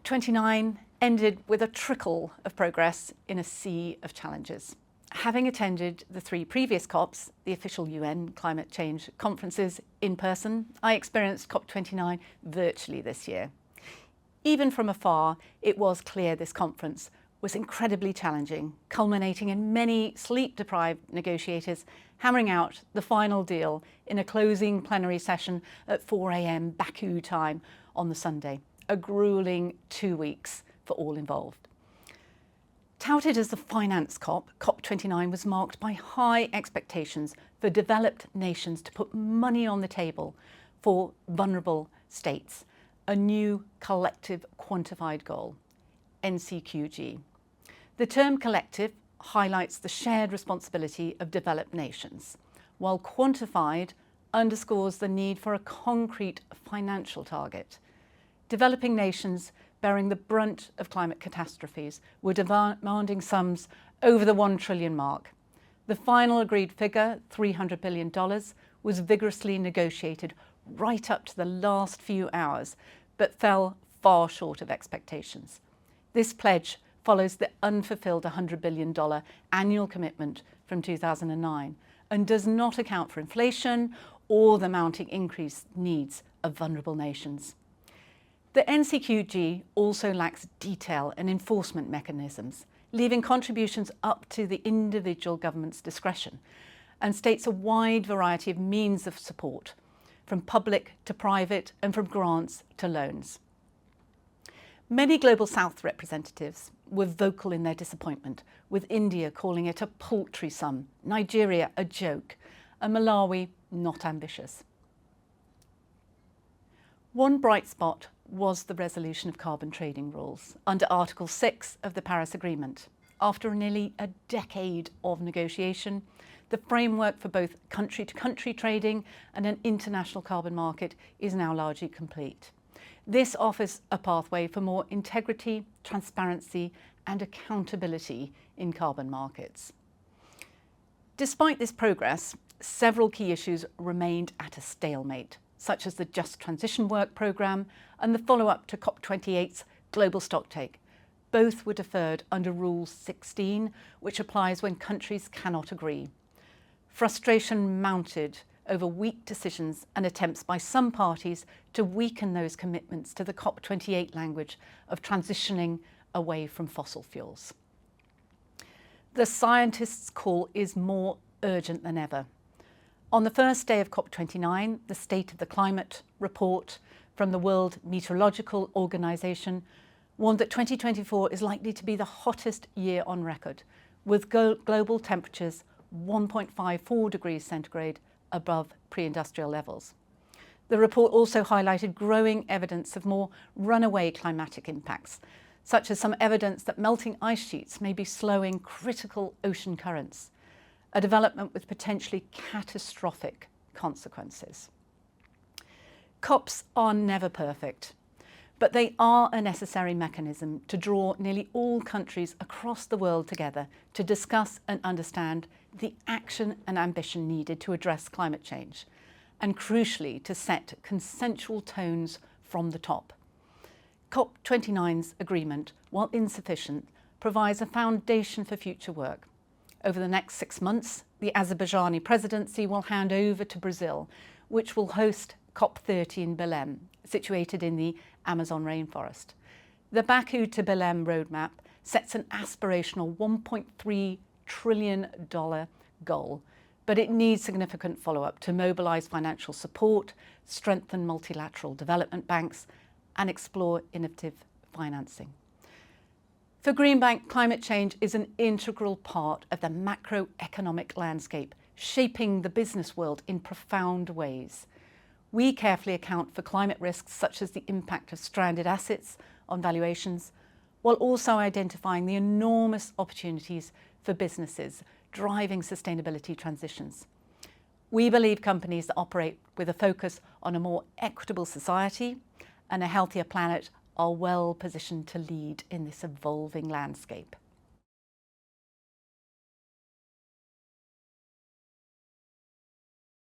COP29 ended with a trickle of progress in a sea of challenges. Having attended the 3 previous COPs, the official UN climate change conferences, in person, I experienced COP29 virtually this year. Even from afar, it was clear this conference was incredibly challenging, culminating in many sleep-deprived negotiators hammering out the final deal in a closing plenary session at 4 a.m. Baku time on the Sunday. A gruelling 2 weeks for all involved. Touted as the finance COP, COP29 was marked by high expectations for developed nations to put money on the table for vulnerable states, a new collective quantified goal, NCQG. The term collective highlights the shared responsibility of developed nations, while quantified underscores the need for a concrete financial target. Developing nations bearing the brunt of climate catastrophes were demanding sums over the $1 trillion mark. The final agreed figure, $300 billion, was vigorously negotiated right up to the last few hours, but fell far short of expectations. This pledge follows the unfulfilled $100 billion annual commitment from 2009 and does not account for inflation or the mounting increased needs of vulnerable nations. The NCQG also lacks detail and enforcement mechanisms, leaving contributions up to the individual government's discretion, and states a wide variety of means of support, from public to private and from grants to loans. Many Global South representatives were vocal in their disappointment, with India calling it a paltry sum, Nigeria a joke, and Malawi not ambitious. One bright spot was the resolution of carbon trading rules under Article 6 of the Paris Agreement. After nearly a decade of negotiation, the framework for both country-to-country trading and an international carbon market is now largely complete. This offers a pathway for more integrity, transparency and accountability in carbon markets. Despite this progress, several key issues remained at a stalemate, such as the Just Transition Work Programme and the follow-up to COP28's global stocktake. Both were deferred under Rule 16, which applies when countries cannot agree. Frustration mounted over weak decisions and attempts by some parties to weaken those commitments to the COP28 language of transitioning away from fossil fuels. The scientists' call is more urgent than ever. On the first day of COP29, the State of the Climate report from the World Meteorological Organization warned that 2024 is likely to be the hottest year on record, with global temperatures 1.54 degrees centigrade above pre-industrial levels. The report also highlighted growing evidence of more runaway climatic impacts, such as some evidence that melting ice sheets may be slowing critical ocean currents, a development with potentially catastrophic consequences. COPs are never perfect, but they are a necessary mechanism to draw nearly all countries across the world together to discuss and understand the action and ambition needed to address climate change, and crucially to set consensual tones from the top. COP29's agreement, while insufficient, provides a foundation for future work. Over the next 6 months, the Azerbaijani presidency will hand over to Brazil, which will host COP30 in Belém, situated in the Amazon rainforest. The Baku to Belém roadmap sets an aspirational $1.3 trillion goal, but it needs significant follow-up to mobilise financial support, strengthen multilateral development banks, and explore innovative financing. For Greenbank, climate change is an integral part of the macroeconomic landscape, shaping the business world in profound ways. We carefully account for climate risks such as the impact of stranded assets on valuations, while also identifying the enormous opportunities for businesses driving sustainability transitions. We believe companies that operate with a focus on a more equitable society and a healthier planet are well positioned to lead in this evolving landscape.